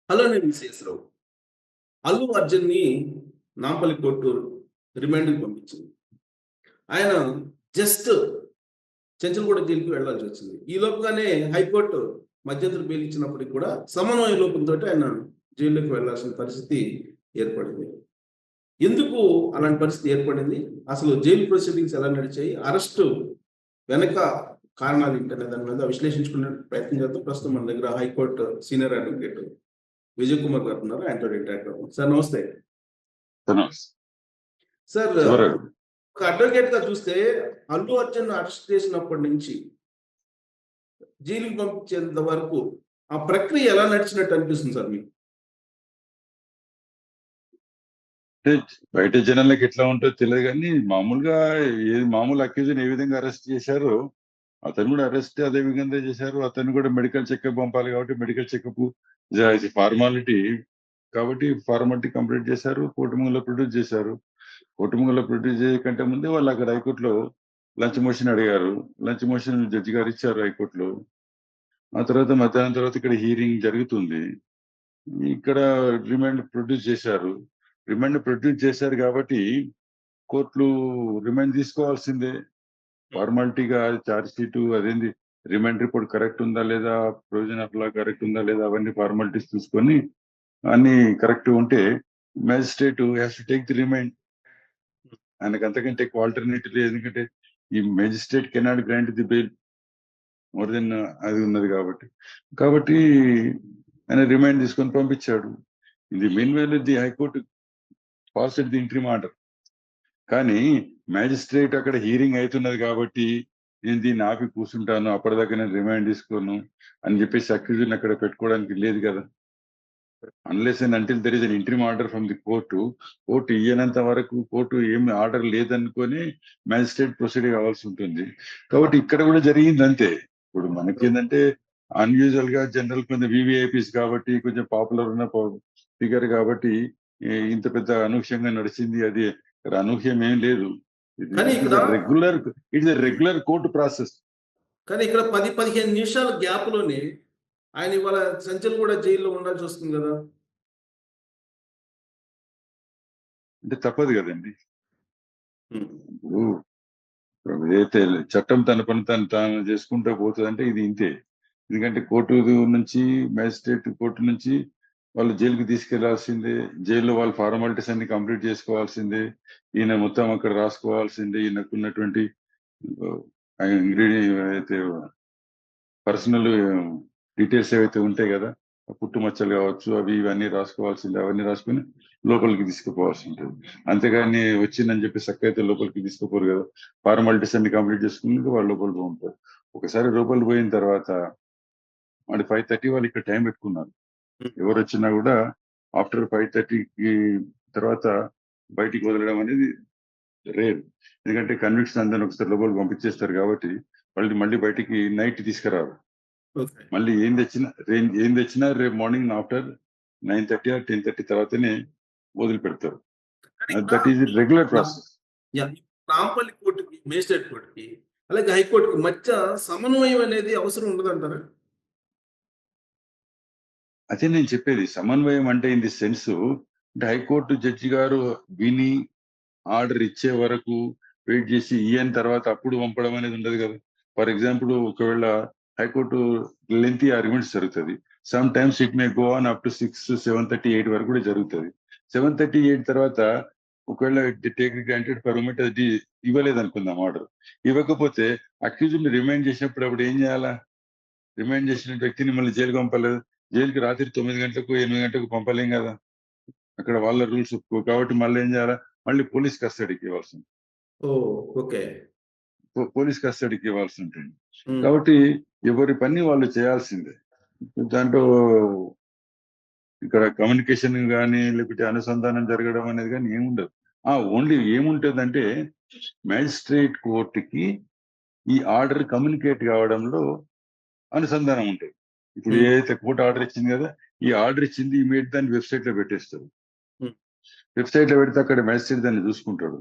Hello నేను విశ్వేశ్వరరావు. అల్లు అర్జున్‌ని Nampally court రిమాండ్‌కి పంపించింది. ఆయన జస్ట్ చెంచల్గూడ జైలుకి వెళ్ళాల్సొచ్చింది. ఈ లోపుగానే హైకోర్టు మధ్యంతర బెయిల్ ఇచ్చినప్పటికి కూడా సమన్వయ లోపంతోటి ఆయన జైల్లోకి వెళ్ళాల్సిన పరిస్థితి ఏర్పడింది. ఎందుకు అలాంటి పరిస్థితి ఏర్పడింది? అసలు జైలు ప్రొసీడింగ్స్ ఎలా నడిచాయి? అరెస్టు వెనక కారణాలేంటనే దాని మీద విశ్లేషించుకునే ప్రయత్నం చేద్దాం. ప్రస్తుతం మన దగ్గర high court senior advocate Vijay Kumar గారు ఉన్నారు. ఆయనతో ఇంటరాక్ట్ అవుదాం. సార్ నమస్తే. సార్ చివరకు ఒక అడ్వకేట్‌గా చూస్తే అల్లు అర్జున్ అరెస్ట్ చేసినప్పటి నుంచి జైలుకి పంపించేంత వరకు ఆ ప్రక్రియ ఎలా నడిచినట్టు అనిపిస్తుంది సార్ మీకు? అంటే బయట జనాలకి ఎట్లా ఉంటుందో తెలియదు కానీ మామూలుగా మామూలు అక్యూజన్ ఏ విధంగా అరెస్ట్ చేశారో అతను కూడా అరెస్ట్ అదే విధంగా చేశారు. అతను కూడా మెడికల్ చెకప్ పంపాలి కాబట్టి మెడికల్ చెకప్ ఫార్మాలిటీ కాబట్టి ఫార్మాలిటీ కంప్లీట్ చేశారు. కోర్టు ముంగల ప్రొడ్యూస్ చేశారు. కోర్టు ముంగల ప్రొడ్యూస్ చేయకంటే ముందే వాళ్ళు అక్కడ హైకోర్టులో లంచ్ మోషన్ అడిగారు. లంచ్ మోషన్ జడ్జి గారు ఇచ్చారు హైకోర్టులో. ఆ తర్వాత మధ్యాహ్నం తర్వాత ఇక్కడ హీరింగ్ జరుగుతుంది. ఇక్కడ రిమాండ్ ప్రొడ్యూస్ చేశారు. రిమాండ్ ప్రొడ్యూస్ చేశారు కాబట్టి కోర్టులు రిమాండ్ తీసుకోవాల్సిందే. ఫార్మాలిటీగా ఛార్జ్ షీట్ అదేంది రిమాండ్ రిపోర్ట్ కరెక్ట్ ఉందా లేదా, ప్రొవిజన్ ఆఫ్ లా కరెక్ట్ ఉందా లేదా, అవన్నీ ఫార్మాలిటీస్ చూసుకొని అన్ని కరెక్ట్ ఉంటే magistrate has to take the remand. ఆయనకు అంతకంటే ఎక్కువ ఆల్టర్నేటివ్ లేదు. ఎందుకంటే ఈ magistrate cannot grant the bail more than అది ఉన్నది కాబట్టి కాబట్టి ఆయన రిమాండ్ తీసుకొని పంపించాడు. ఇది meanwhile the high court passed the interim order. కానీ మ్యాజిస్ట్రేట్ అక్కడ హీరింగ్ అవుతున్నది కాబట్టి నేను దీన్ని ఆపి కూర్చుంటాను, అప్పటిదాకా నేను రిమాండ్ తీసుకోను అని చెప్పేసి అక్యూజన్ అక్కడ పెట్టుకోవడానికి లేదు కదా. Unless and until there is an interim order from the court, court ఇయ్యనంత వరకు కోర్టు ఏమి ఆర్డర్ లేదనుకొని మ్యాజిస్ట్రేట్ ప్రొసీడ్ కావాల్సి ఉంటుంది. కాబట్టి ఇక్కడ కూడా జరిగింది అంతే. ఇప్పుడు మనకి ఏంటంటే అన్యూజువల్ గా జనరల్ కొంచెం వివిఐపీస్ కాబట్టి కొంచెం పాపులర్ ఉన్న ఫిగర్ కాబట్టి ఇంత పెద్ద అనూహ్యంగా నడిచింది. అది ఇక్కడ అనూహ్యం ఏం లేదు. కానీ ఇక్కడ ఇట్స్ రెగ్యులర్ కోర్టు ప్రాసెస్. కానీ ఇక్కడ 10, 15 నిమిషాల గ్యాప్‌లోనే ఆయన ఇవాళ చెంచల్గూడ జైల్‌లో ఉండాల్సొస్తుంది గదా! అంటే తప్పదు కదండి. హ్మ్. ఇప్పుడు ఏదైతే చట్టం తన పని తాను చేసుకుంటూ పోతుందంటే ఇది ఇంతే. ఎందుకంటే కోర్టు నుంచి మ్యాజిస్ట్రేట్ కోర్టు నుంచి వాళ్ళు జైలుకి తీసుకెళ్లాల్సిందే. జైల్లో వాళ్ళ ఫార్మాలిటీస్ అన్ని కంప్లీట్ చేసుకోవాల్సిందే. ఈయన మొత్తం అక్కడ రాసుకోవాల్సిందే. ఈయనకున్నటువంటి ఇంగ్రీడియంట్ అయితే పర్సనల్ డీటెయిల్స్ ఏవైతే ఉంటాయి కదా, పుట్టుమచ్చలు కావచ్చు అవి ఇవన్నీ రాసుకోవాల్సిందే. అవన్నీ రాసుకుని లోపలికి తీసుకుపోవాల్సి ఉంటుంది. అంతేగాని వచ్చిందని చెప్పి అయితే లోపలికి తీసుకుపోరు కదా. ఫార్మాలిటీస్ అన్ని కంప్లీట్ చేసుకుని వాళ్ళు లోపలికి ఉంటారు. ఒకసారి లోపలికి పోయిన తర్వాత మరి 5:30 వాళ్ళు ఇక్కడ టైం పెట్టుకున్నారు. హ్మ్. ఎవరు వచ్చినా కూడా ఆఫ్టర్ 5:30కి తర్వాత బయటికి వదలడం అనేది రేర్. ఎందుకంటే కన్విక్ట్స్ అందరిని ఒకసారి లోపలికి పంపించేస్తారు కాబట్టి వాళ్ళు మళ్ళీ బయటికి నైట్ తీసుకురారు. ఓకే. మళ్ళీ ఏం తెచ్చినా రేపు మార్నింగ్ ఆఫ్టర్ 9:30 ఆర్ 10:30 తర్వాతనే వదిలిపెడతారు. కానీ ఇక్కడ that is regular process. Yeah! Nampally కోర్టుకి, మేజిస్ట్రేట్ కోర్టుకి, అలాగే హైకోర్టుకి మధ్య సమన్వయం అనేది అవసరం ఉండదంటారా? అదే నేను చెప్పేది. సమన్వయం అంటే ఇన్ ది సెన్స్ అంటే హైకోర్టు జడ్జి గారు విని ఆర్డర్ ఇచ్చే వరకు వెయిట్ చేసి ఇయ్యని తర్వాత అప్పుడు పంపడం అనేది ఉండదు కదా. ఫర్ ఎగ్జాంపుల్ ఒకవేళ హైకోర్టు లెంతీ ఆర్గ్యుమెంట్స్ జరుగుతుంది. Some times it may go on up to 6, 7:30, 8 వరకు కూడా జరుగుతుంది. 7:30, 8 తర్వాత ఒకవేళ టేక్ గ్రాంటెడ్ పర్మిట్ అది ఇవ్వలేదు అనుకుందాం ఆర్డర్. ఇవ్వకపోతే అక్యూజ్డ్ రిమైండ్ చేసినప్పుడు అప్పుడు ఏం చేయాలా? రిమైండ్ చేసిన వ్యక్తిని మళ్ళీ జైలుకి పంపలేదు. జైలుకి రాత్రి 9 గంటలకు 8 గంటలకు పంపలేం కదా. అక్కడ వాళ్ళ రూల్స్ ఒప్పుకో కాబట్టి మళ్ళీ ఏం చేయాలా? మళ్ళీ పోలీస్ కస్టడీకి ఇవ్వాల్సింది. ఓహ్! ఓకే. పోలీస్ కస్టడీకి ఇవ్వాల్సి ఉంటుంది. హ్మ్. కాబట్టి ఎవరి పని వాళ్ళు చేయాల్సిందే. దాంట్లో ఇక్కడ కమ్యూనికేషన్ కానీ లేకపోతే అనుసంధానం జరగడం అనేది కానీ ఏముండదు. ఓన్లీ ఏముంటుందంటే మ్యాజిస్ట్రేట్ కోర్టుకి ఈ ఆర్డర్ కమ్యూనికేట్ కావడంలో అనుసంధానం ఉంటుంది. ఇప్పుడు హ్మ్. ఏదైతే కోర్టు ఆర్డర్ ఇచ్చింది కదా, ఈ ఆర్డర్ ఇచ్చింది ఇమీడియట్ దాన్ని వెబ్సైట్ లో పెట్టేస్తారు. హ్మ్. వెబ్సైట్ లో పెడితే అక్కడ మ్యాజిస్ట్రేట్ దాన్ని చూసుకుంటాడు.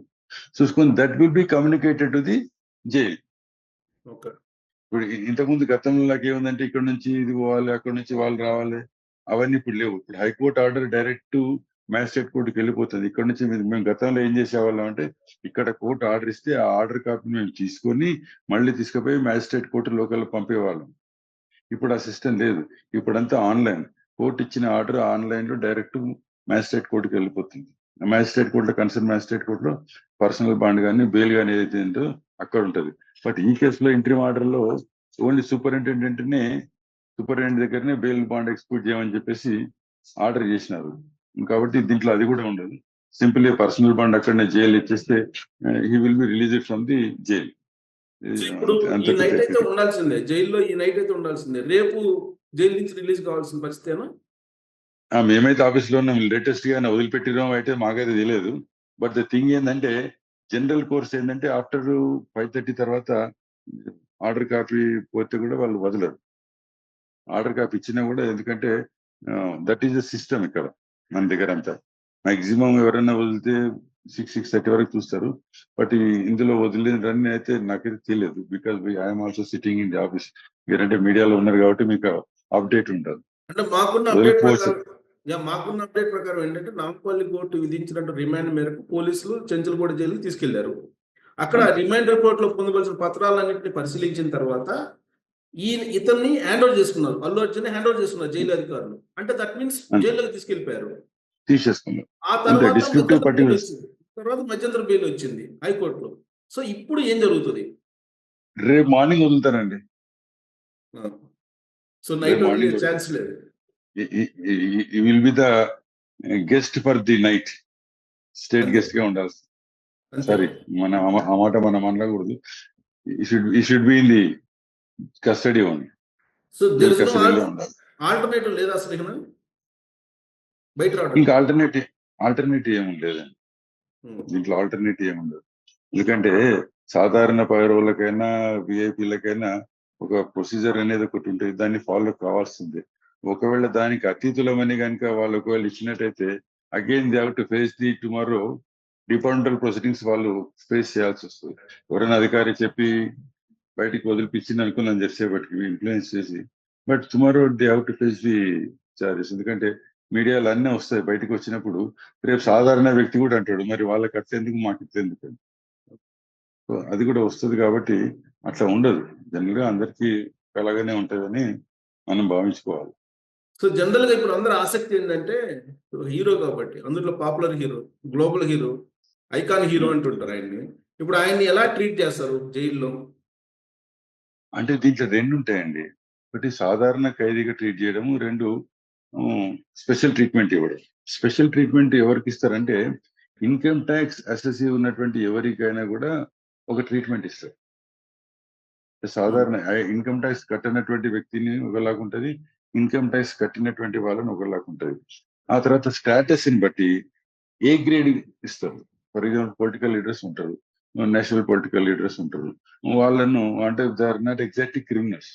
చూసుకుని that will be communicated to the jail. Okay. ఇప్పుడు ఇంతకుముందు గతంలో ఏముందంటే ఇక్కడ నుంచి ఇది పోవాలి, అక్కడ నుంచి వాళ్ళు రావాలి. అవన్నీ ఇప్పుడు లేవు. ఇప్పుడు హైకోర్టు ఆర్డర్ డైరెక్ట్ మ్యాజిస్ట్రేట్ కోర్టుకి వెళ్ళిపోతుంది. ఇక్కడ నుంచి మేము గతంలో ఏం చేసేవాళ్ళం అంటే, ఇక్కడ కోర్టు ఆర్డర్ ఇస్తే ఆ ఆర్డర్ కాపీ మేము తీసుకొని మళ్ళీ తీసుకుపోయి మ్యాజిస్ట్రేట్ కోర్టు లోకల్ పంపేవాళ్ళం. ఇప్పుడు ఆ సిస్టమ్ లేదు. ఇప్పుడంతా ఆన్లైన్. కోర్టు ఇచ్చిన ఆర్డర్ ఆన్లైన్ లో డైరెక్ట్ మ్యాజిస్ట్రేట్ కోర్టుకి వెళ్ళిపోతుంది. మ్యాజిస్ట్రేట్ కోర్టులో కన్సర్న్ మ్యాజిస్ట్రేట్ కోర్టులో పర్సనల్ బాండ్ కానీ బెయిల్ కానీ ఏదైతే ఉందో అక్కడ ఉంటది. బట్ ఈ కేసులో ఇంట్రీమ్ ఆర్డర్ లో ఓన్లీ సూపరింటెండెంట్ దగ్గరనే బెయిల్ బాండ్ ఎక్స్క్యూట్ చేయమని చెప్పేసి ఆర్డర్ చేసినారు. కాబట్టి దీంట్లో అది కూడా ఉండదు. సింపుల్లీ పర్సనల్ బాండ్ అక్కడనే జైలు ఇచ్చేస్తే he will be released from the jail. So ఇప్పుడు ఈ నైట్ అయితే ఉండాల్సిందే, జైల్లో ఈ నైట్ అయితే ఉండాల్సిందే. రేపు జైలు నుంచి రిలీజ్ కావాల్సిన పరిస్థితేనా? మేమైతే ఆఫీస్లో ఉన్నాం. లేటెస్ట్ గా వదిలిపెట్టినాం అయితే మాకైతే తెలియదు. బట్ ద థింగ్ ఏంటంటే, జనరల్ కోర్స్ ఏంటంటే ఆఫ్టర్ 5:30 తర్వాత ఆర్డర్ కాపీ పోతే కూడా వాళ్ళు వదలరు. ఆర్డర్ కాపీ ఇచ్చినా కూడా, ఎందుకంటే దట్ ఈస్ ద సిస్టమ్ ఇక్కడ మన దగ్గర అంతా. మాక్సిమం ఎవరైనా వదిలితే 6:30 వరకు చూస్తారు. బట్ ఇందులో వదిలేరని అయితే నాకైతే తెలియదు. Because I'm also sitting in the office. మీరంటే మీడియాలో ఉన్నారు కాబట్టి మీకు అప్డేట్ ఉంటుంది. అంటే మాకున్న అప్డేట్ ప్రకారం ఏంటంటే, నాంపల్లి కోర్టు విధించినట్టు రిమాండ్ మేరకు పోలీసులు చెంచులగూడ జైలుకి తీసుకెళ్లారు. అక్కడ రిమాండ్ రిపోర్ట్ లో పొందవలసిన పత్రాలన్నింటినీ పరిశీలించిన తర్వాత ఇతన్ని హ్యాండ్ ఓవర్ చేసుకున్నారు. అల్లు అర్జున్ హ్యాండ్ ఓవర్ చేసుకున్నారు జైలు అధికారులు. అంటే దట్ మీన్స్ జైల్లోకి తీసుకెళ్లిపోయారు. తీసేసుకున్నారు. ఆ తర్వాత మధ్యంతర బెయిల్ వచ్చింది హైకోర్టులో. సో ఇప్పుడు ఏం జరుగుతుంది? రేపు మార్నింగ్ వదులుతారండి. సో నైట్ వదిలే ఛాన్స్ లేదు. Will be the guest for the night. State guest గా ఉండాల్సి. సారీ, ఆ మాట మనం అనకూడదు. ఈ should be in the custody only. So alternative లేదా అసలు బయట రావడం? ఇంకా ఆల్టర్నేటివ్ ఏముండలేదండి దీంట్లో. ఆల్టర్నేటివ్ ఏముండదు. ఎందుకంటే సాధారణ పౌరులకైనా విఐపీలకైనా ఒక ప్రొసీజర్ అనేది ఒకటి ఉంటుంది. దాన్ని ఫాలో కావాల్సిందే. ఒకవేళ దానికి అతీతులమని కనుక వాళ్ళు ఒకవేళ ఇచ్చినట్టయితే again they have to face the tomorrow departmental proceedings వాళ్ళు ఫేస్ చేయాల్సి వస్తుంది. ఎవరైనా అధికారి చెప్పి బయటికి వదిలిపించింది అనుకున్నాను చేసేపటికి ఇన్ఫ్లుయెన్స్ చేసి. But tomorrow they have to face the charges. ఎందుకంటే మీడియాలో అన్నీ వస్తాయి. బయటకు వచ్చినప్పుడు రేపు సాధారణ వ్యక్తి కూడా అంటాడు, మరి వాళ్ళకి అట్టేందుకు మాకు ఇట్టేందుకు. సో అది కూడా వస్తుంది. కాబట్టి అట్లా ఉండదు. జనరల్ గా అందరికీ అలాగనే ఉంటుందని మనం భావించుకోవాలి. సో జనరల్ గా ఇప్పుడు అందరి ఆసక్తి ఏంటంటే, హీరో కాబట్టి అందులో popular hero, global hero, icon hero అంటుంటారు ఆయన్ని. ఇప్పుడు ఆయన్ని ఎలా ట్రీట్ చేస్తారు జైల్లో? అంటే దీంట్లో రెండు ఉంటాయండి. ఒకటి సాధారణ ఖైదీగా ట్రీట్ చేయడము, రెండు స్పెషల్ ట్రీట్మెంట్ ఇవ్వడం. స్పెషల్ ట్రీట్మెంట్ ఎవరికి ఇస్తారంటే, ఇన్కమ్ ట్యాక్స్ అసెసీ ఉన్నటువంటి ఎవరికైనా కూడా ఒక ట్రీట్మెంట్ ఇస్తారు. సాధారణ ఇన్కమ్ ట్యాక్స్ కట్టినటువంటి వ్యక్తిని ఒకలాగుంటది, ఇన్కమ్ ట్యాక్స్ కట్టినటువంటి వాళ్ళని ఒకలాగుంటది. ఆ తర్వాత స్టేటస్ ని బట్టి ఏ గ్రేడ్ ఇస్తారు. ఫర్ ఎగ్జాంపుల్ పొలిటికల్ లీడర్స్ ఉంటారు, నేషనల్ పొలిటికల్ లీడర్స్ ఉంటారు. వాళ్ళను అంటే they are not exactly criminals.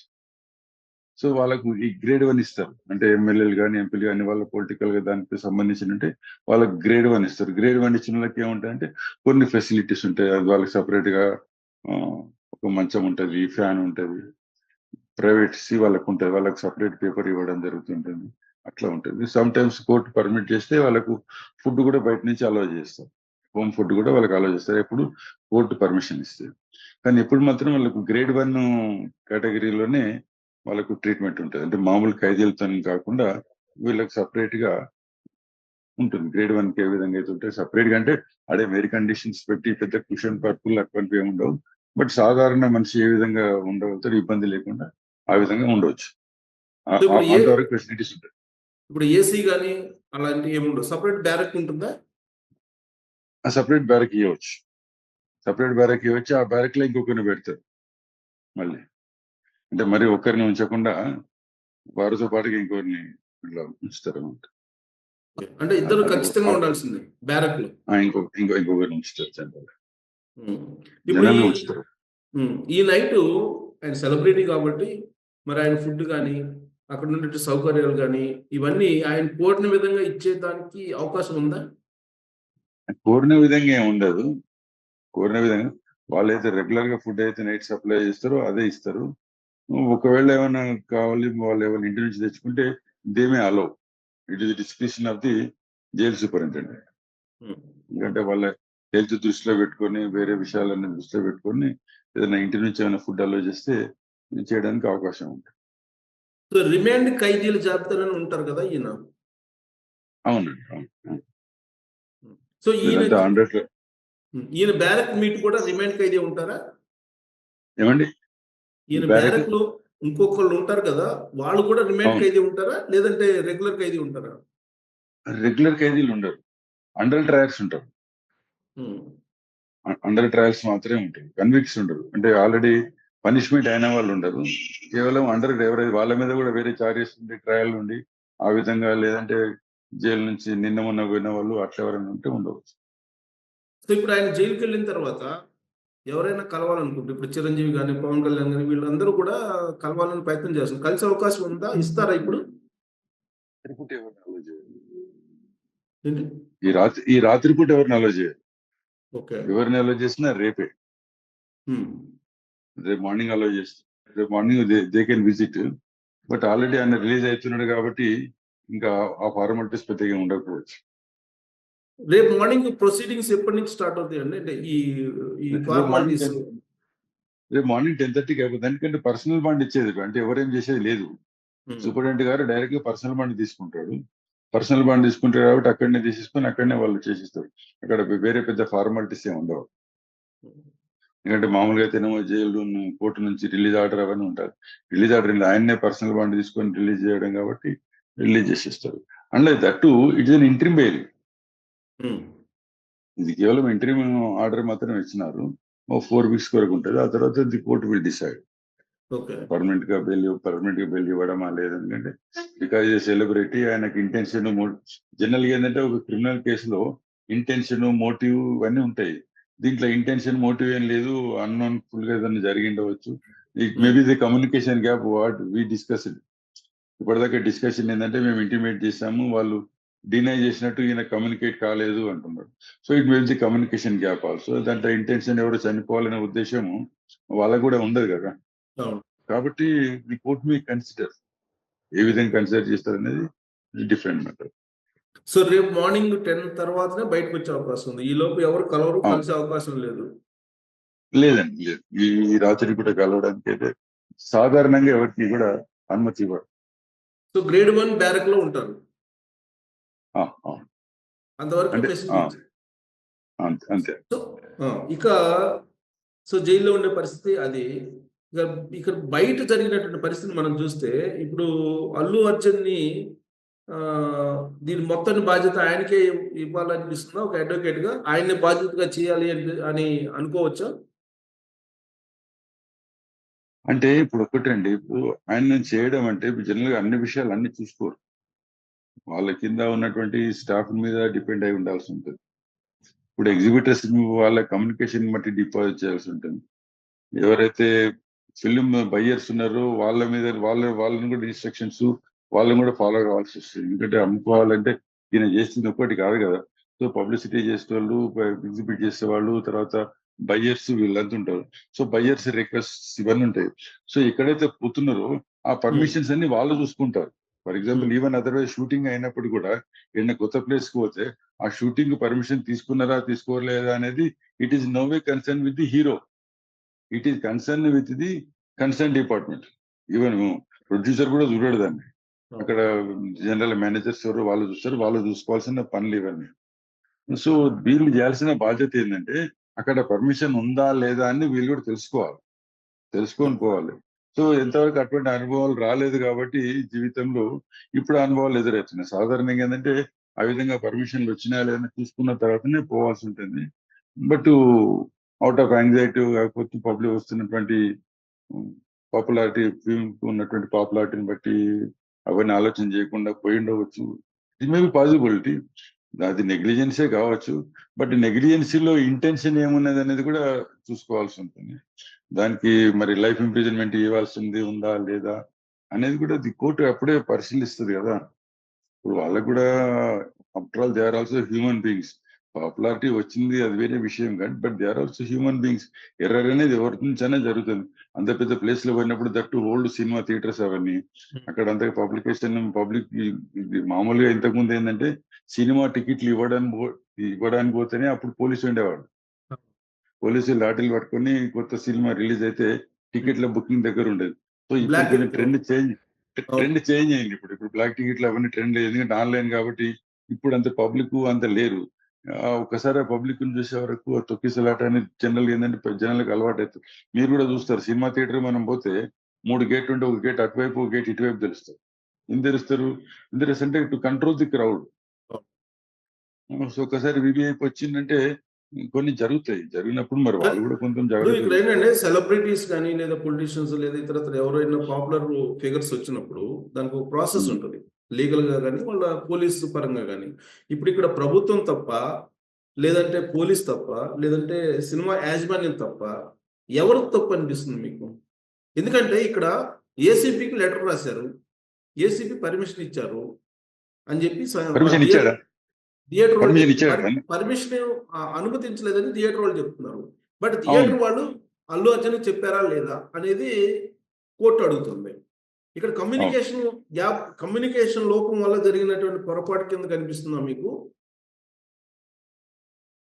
So వాళ్ళకు ఈ గ్రేడ్ 1 ఇస్తారు. అంటే ఎమ్మెల్యేలు కానీ ఎంపీలు కానీ వాళ్ళ పొలిటికల్ గా దానికి సంబంధించి వాళ్ళకి గ్రేడ్ 1 ఇస్తారు. గ్రేడ్ 1 ఇచ్చిన వాళ్ళకి ఏముంటాయంటే కొన్ని ఫెసిలిటీస్ ఉంటాయి. అది వాళ్ళకి సపరేట్ గా ఒక మంచం ఉంటుంది, ఫ్యాన్ ఉంటుంది, ప్రైవేట్సీ వాళ్ళకు ఉంటుంది. వాళ్ళకి సపరేట్ పేపర్ ఇవ్వడం జరుగుతుంటుంది. అట్లా ఉంటుంది. సమ్ టైమ్స్ కోర్టు పర్మిట్ చేస్తే వాళ్ళకు ఫుడ్ కూడా బయట నుంచి అలౌ చేస్తారు. హోమ్ ఫుడ్ కూడా వాళ్ళకి అలౌ చేస్తారు, ఎప్పుడు కోర్టు పర్మిషన్ ఇస్తే. కానీ ఎప్పుడు మాత్రం వాళ్ళకు గ్రేడ్ 1 కేటగిరీలోనే వాళ్ళకు ట్రీట్మెంట్ ఉంటుంది. అంటే మామూలు ఖైదీలతో కాకుండా వీళ్ళకి సపరేట్ గా ఉంటుంది. గ్రేడ్ 1 ఏ విధంగా అయితే ఉంటాయి సపరేట్ గా. అంటే అదే వేరే కండిషన్స్ పెట్టి పెద్ద క్వశ్చన్ పర్పుల్ అటువంటివి ఏమి ఉండవు. బట్ సాధారణ మనిషి ఏ విధంగా ఉండగలుగుతారు ఇబ్బంది లేకుండా ఆ విధంగా ఉండవచ్చు. అంతవరకు ఫెసిలిటీస్ ఉంటాయి. ఇప్పుడు ఏసీ కానీ అలాంటివి ఏముండవు, సపరేట్ బ్యారక్ ఉంటుందా? సపరేట్ బ్యారక్ ఇవ్వచ్చు. సపరేట్ బ్యారక్ ఇవ్వచ్చు. ఆ బ్యారక్ లో ఇంకొకరిని పెడతారు మళ్ళీ. అంటే మరి ఒక్కరిని ఉంచకుండా వారితో పాటుగా ఇంకొకరిని ఇట్లా ఉంచుతారు అన్నమాట. అంటే ఇద్దరు ఖచ్చితంగా ఉండాల్సిందే బ్యారక్ లో. ఇంకొకరిని ఉంచుతారు జనరల్. ఇప్పుడు ఈ నైట్ ఆయన సెలబ్రిటీ కాబట్టి మరి ఆయన ఫుడ్ కానీ అక్కడ ఉండే సౌకర్యాలు కానీ ఇవన్నీ ఆయన కోరిన విధంగా ఇచ్చేదానికి అవకాశం ఉందా? కోరిన విధంగా ఏమి ఉండదు. కోరిన విధంగా వాళ్ళైతే రెగ్యులర్ గా ఫుడ్ అయితే నైట్ సప్లై చేస్తారో అదే ఇస్తారు. ఒకవేళ ఏమైనా కావాలి వాళ్ళు ఏమైనా ఇంటి నుంచి తెచ్చుకుంటే they may allow. It is description of the jail superintendent. Hmm. ఎందుకంటే వాళ్ళ హెల్త్ దృష్టిలో పెట్టుకొని వేరే విషయాలన్నీ దృష్టిలో పెట్టుకొని ఏదైనా ఇంటి నుంచి ఏమైనా ఫుడ్ అలో చేస్తే ఇది చేయడానికి అవకాశం ఉంటుంది. సో రిమాండ్ ఖైదీల జాబితాలోనే ఉంటారు కదా ఈయన. అవునండి, అవును. సో ఈయన ఇదంతా 100 ఈయన బ్యారక్ మీట్ కూడా రిమాండ్ ఖైదీ ఉంటారా? ఏమండి ఈయన బ్యారక్ బ్యారక్ లో ఇంకొకళ్ళు ఉంటారు కదా, వాళ్ళు కూడా రిమాండ్ అవును. ఖైదీ ఉంటారా లేదంటే రెగ్యులర్ ఖైదీ ఉంటారా? రెగ్యులర్ ఖైదీలు ఉండరు, అండర్ ట్రయల్స్ ఉంటారు. Hmm. అండర్ ట్రయల్స్ మాత్రమే ఉంటారు, కన్విక్ట్స్ ఉండరు. అంటే ఆల్రెడీ పనిష్మెంట్ అయిన వాళ్ళు ఉండరు, కేవలం అండర్ ఎవరైతే వాళ్ళ మీద కూడా వేరే చార్జెస్ ఉండి ట్రయల్ ఉండి ఆ విధంగా, లేదంటే జైలు నుంచి నిన్న మొన్న పోయిన వాళ్ళు అట్లా ఎవరైనా ఉంటే ఉండవచ్చు. సో ఇప్పుడు ఆయన జైలుకి వెళ్ళిన తర్వాత ఎవరైనా కలవాలనుకుంటే, ఇప్పుడు చిరంజీవి కానీ పవన్ కళ్యాణ్ కానీ వీళ్ళందరూ కూడా కలవాలని ప్రయత్నం చేస్తున్నారు. కలిసే అవకాశం ఉందా? ఇస్తారా ఇప్పుడు? రాత్రిపూట ఎవరిని అలో చేయరు. ఏంటి? ఈ రాత్రిపూట ఎవరిని అలో చేయరు. ఓకే. ఎవరిని అలో చేసినా రేపే, రేపు మార్నింగ్ అలో చేస్తారు. రేపు morning they can visit. But already ఆయన రిలీజ్ అవుతున్నాడు కాబట్టి ఇంకా ఆ ఫార్మాలిటీస్ పెద్దగా ఉండకపోవచ్చు. రేపు మార్నింగ్ ప్రొసీడింగ్స్ ఎప్పటి నుంచి స్టార్ట్ అవుతాయండి? అంటే ఈ ఫార్మాలిటీస్. రేపు మార్నింగ్ 10:30కి అయిపోతుంది. ఎందుకంటే పర్సనల్ బాండ్ ఇచ్చేది అంటే ఎవరేం చేసేది లేదు. సూపరింటెండెంట్ గారు డైరెక్ట్ గా పర్సనల్ బాండ్ తీసుకుంటాడు. పర్సనల్ బాండ్ తీసుకుంటారు కాబట్టి అక్కడనే తీసేసుకొని అక్కడనే వాళ్ళు చేసిస్తారు. అక్కడ వేరే పెద్ద ఫార్మాలిటీస్ ఏమి ఉండవు. ఎందుకంటే మామూలుగా అయితేనేమో జైలు కోర్టు నుంచి రిలీజ్ ఆర్డర్ అవన్నీ ఉంటారు. రిలీజ్ ఆర్డర్ ఆయన్నే పర్సనల్ బాండ్ తీసుకొని రిలీజ్ చేయడం కాబట్టి రిలీజ్ చేసేస్తారు. And that it is an interim bail. ఇది కేవలం ఇంట్రీమ్ ఆర్డర్ మాత్రమే ఇచ్చినారు. 4 weeks వరకు ఉంటుంది. ఆ తర్వాత the court will decide permanent గా బెయిల్ ఇవ్వడమా లేదంటే, బికాజ్ సెలబ్రిటీ ఆయనకి ఇంటెన్షన్ జనరల్ గా ఏంటంటే ఒక క్రిమినల్ కేసులో ఇంటెన్షన్ మోటివ్ ఇవన్నీ ఉంటాయి. దీంట్లో ఇంటెన్షన్ మోటివ్ ఏం లేదు, అన్నోన్ ఫుల్ గా ఏదైనా జరిగిండవచ్చు. Maybe the communication gap what we discussed. ఇప్పటిదాకా డిస్కషన్ ఏంటంటే మేము ఇంటిమేట్ చేసాము, వాళ్ళు డినై చేసినట్టు ఈయన కమ్యూనికేట్ కాలేదు అంటున్నారు. So it maybe the communication gap also. దాంట్లో ఇంటెన్షన్ ఎవరు చనిపోవాలనే ఉద్దేశము వాళ్ళకు కూడా ఉండదు కదా. కాబట్టి ది కోర్ట్ మీ కన్సిడర్, ఏ విధంగా కన్సిడర్ చేస్తారు అనేది డిఫరెంట్ మ్యాటర్. సో రేపు మార్నింగ్ 10 తర్వాతనే బయటకు వచ్చే అవకాశం ఉంది. ఈ లోపు ఎవరు కలవరు, కలిసే అవకాశం లేదు. లేదండి, లేదు. ఈ రాత్రి కూడా కలవడానికి అయితే సాధారణంగా ఎవరికి కూడా అనుమతి ఇవ్వరు. సో గ్రేడ్ 1 బ్యారక్ లో ఉంటారు అంతవరకు. అంతే. సో ఇక సో జైల్లో ఉండే పరిస్థితి అది. ఇక్కడ బయట జరిగినటువంటి పరిస్థితి మనం చూస్తే, ఇప్పుడు అల్లు అర్జున్ని దీని మొత్తాన్ని బాధ్యత ఆయనకే ఇవ్వాలనిపిస్తుందా ఒక అడ్వకేట్ గా? ఆయన్ని బాధ్యతగా చేయాలి అని అనుకోవచ్చా? అంటే ఇప్పుడు ఒకటండి, ఇప్పుడు ఆయన చేయడం అంటే జనరల్ గా అన్ని విషయాలు అన్ని చూసుకోరు. వాళ్ళ కింద ఉన్నటువంటి స్టాఫ్ మీద డిపెండ్ అయి ఉండాల్సి ఉంటుంది. ఇప్పుడు ఎగ్జిబిటర్స్ వాళ్ళ కమ్యూనికేషన్ బట్టి డిపాజిట్ చేయాల్సి ఉంటుంది. ఎవరైతే ఫిల్మ్ బయ్యర్స్ ఉన్నారో వాళ్ళ మీద వాళ్ళని కూడా ఇన్స్ట్రక్షన్స్ వాళ్ళని కూడా ఫాలో కావాల్సి వస్తుంది. ఎందుకంటే అమ్ముకోవాలంటే ఈయన చేస్తుంది ఒక్కటి కాదు కదా. సో పబ్లిసిటీ చేసేవాళ్ళు, ఎగ్జిబిట్ చేసేవాళ్ళు, తర్వాత బయ్యర్స్ వీళ్ళంతా ఉంటారు. సో బయ్యర్స్ రిక్వెస్ట్ ఇవన్నీ ఉంటాయి. సో ఎక్కడైతే పోతున్నారో ఆ పర్మిషన్స్ అన్ని వాళ్ళు చూసుకుంటారు. For example even otherwise shooting అయినప్పుడు కూడా ఏదైనా కొత్త ప్లేస్ కి పోతే ఆ షూటింగ్ పర్మిషన్ తీసుకున్నారా తీసుకోలేదా అనేది it is no way concern with the hero. It is concern with the concern department. Even producer కూడా చూడడు దాన్ని. అక్కడ జనరల్ మేనేజర్స్ ఎవరు వాళ్ళు చూస్తారు, వాళ్ళు చూసుకోవాల్సిన పనులు ఇవన్నీ. సో వీళ్ళు చేయాల్సిన బాధ్యత ఏంటంటే అక్కడ పర్మిషన్ ఉందా లేదా అని వీళ్ళు కూడా తెలుసుకొని పోవాలి. సో ఎంతవరకు అటువంటి అనుభవాలు రాలేదు కాబట్టి జీవితంలో ఇప్పుడు అనుభవాలు ఎదురవుతున్నాయి. సాధారణంగా ఏంటంటే ఆ విధంగా పర్మిషన్లు వచ్చినా లేదని చూసుకున్న తర్వాతనే పోవాల్సి ఉంటుంది. బట్ అవుట్ ఆఫ్ యాంగ్జైటీ కాకపోతే పబ్లిక్ వస్తున్నటువంటి పాపులారిటీ, ఫిల్మ్ ఉన్నటువంటి పాపులారిటీని బట్టి అవన్నీ ఆలోచన చేయకుండా పోయి ఉండవచ్చు. It may be possibility. అది నెగ్లిజెన్సే కావచ్చు. బట్ నెగ్లిజెన్సీలో ఇంటెన్షన్ ఏమున్నది అనేది కూడా చూసుకోవాల్సి ఉంటుంది. దానికి మరి లైఫ్ ఇంప్రిజన్మెంట్ ఇవ్వాల్సింది ఉందా లేదా అనేది కూడా ది కోర్టు అప్పుడే పరిశీలిస్తుంది కదా. ఇప్పుడు వాళ్ళకు కూడా after all they are also human beings. Popularity వచ్చింది అది వేరే విషయం కానీ, but they are also human beings. Error అనేది ఎవరి నుంచైనా జరుగుతుంది. అంత పెద్ద ప్లేస్ లో పోయినప్పుడు దట్టు ఓల్డ్ సినిమా థియేటర్స్ అవన్నీ, అక్కడ అంత పబ్లిక్ మామూలుగా ఇంతకు ముందు ఏంటంటే సినిమా టికెట్లు ఇవ్వడానికి పోతేనే అప్పుడు పోలీసు ఉండేవాడు. పోలీసులు లాఠీలు పట్టుకొని కొత్త సినిమా రిలీజ్ అయితే టికెట్ల బుకింగ్ దగ్గర ఉండేది. సో ఇప్పుడు బ్లాక్ కొంచెం ట్రెండ్ చేంజ్ అయింది. ఇప్పుడు బ్లాక్ టికెట్లు అవన్నీ ట్రెండ్ లేదు, ఎందుకంటే ఆన్లైన్ కాబట్టి ఇప్పుడు అంత పబ్లిక్ అంత లేరు. ఒకసారి ఆ పబ్లిక్ ని చూసే వరకు ఆ తొక్కిసలాట అనేది జనరల్ ఏంటంటే జనాలకు అలవాటు అవుతుంది. మీరు కూడా చూస్తారు, సినిమా థియేటర్ మనం పోతే 3 గేట్లు ఉంటే ఒక గేట్ అటువైపు ఒక గేట్ ఇటువైపు తెలుస్తారు. ఎందుకు తెలుస్తారు? అంటే to control the crowd. So ఒకసారి వివిఐపి వచ్చిందంటే కొన్ని జరుగుతాయి. జరిగినప్పుడు మరి వాళ్ళు కూడా కొంచెం ఇప్పుడు జాగ్రత్త ఇక్కడ ఏంటంటే తీసుకోవాలి. సెలబ్రిటీస్ కానీ లేదా పొలిటీషియన్స్ లేదా ఇతరత్ర ఎవరైనా పాపులర్ ఫిగర్స్ వచ్చినప్పుడు దానికి ఒక ప్రాసెస్ ఉమ్. ఉంటుంది, లీగల్ గా కానీ వాళ్ళ పోలీసు పరంగా కానీ. ఇప్పుడు ఇక్కడ ప్రభుత్వం తప్ప, లేదంటే పోలీస్ తప్ప, లేదంటే సినిమా యాజమాన్యం తప్ప, ఎవరు తప్పు అనిపిస్తుంది మీకు? ఎందుకంటే ఇక్కడ ఏసీపీకి లెటర్ రాశారు, ఏసీపీ పర్మిషన్ ఇచ్చారు అని చెప్పి పర్మిషన్ ఇచ్చాడా? థియేటర్ వాళ్ళు పర్మిషన్ ఇచ్చాడా తను? పర్మిషన్ అనుమతించలేదని థియేటర్ వాళ్ళు చెప్తున్నారు. బట్ అవును. థియేటర్ వాళ్ళు అల్లు అర్జున్ చెప్పారా లేదా అనేది కోర్టు అడుగుతుంది. ఇక్కడ అవును. కమ్యూనికేషన్ లోపం వల్ల జరిగినటువంటి పొరపాటు కింద కనిపిస్తుందా మీకు?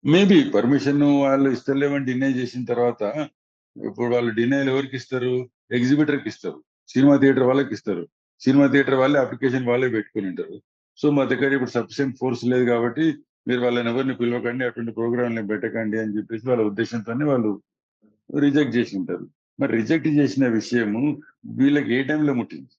మేబీ పర్మిషన్ వాళ్ళు ఇస్తలేమని డినై చేసిన తర్వాత, ఇప్పుడు వాళ్ళు డినైలు ఎవరికి ఇస్తారు? ఎగ్జిబిటర్ కి ఇస్తారు, సినిమా థియేటర్ వాళ్ళకి ఇస్తారు. సినిమా థియేటర్ వాళ్ళే అప్లికేషన్ వాళ్ళే పెట్టుకుని ఉంటారు. సో మా దగ్గర ఇప్పుడు సఫిషియెంట్ ఫోర్స్ లేదు కాబట్టి మీరు వాళ్ళని ఎవరిని పిలవకండి, అటువంటి ప్రోగ్రాంలు పెట్టకండి అని చెప్పేసి వాళ్ళ ఉద్దేశంతోనే వాళ్ళు రిజెక్ట్ చేసి ఉంటారు. మరి రిజెక్ట్ చేసిన విషయము వీళ్ళకి ఏ టైంలో ముట్టింది?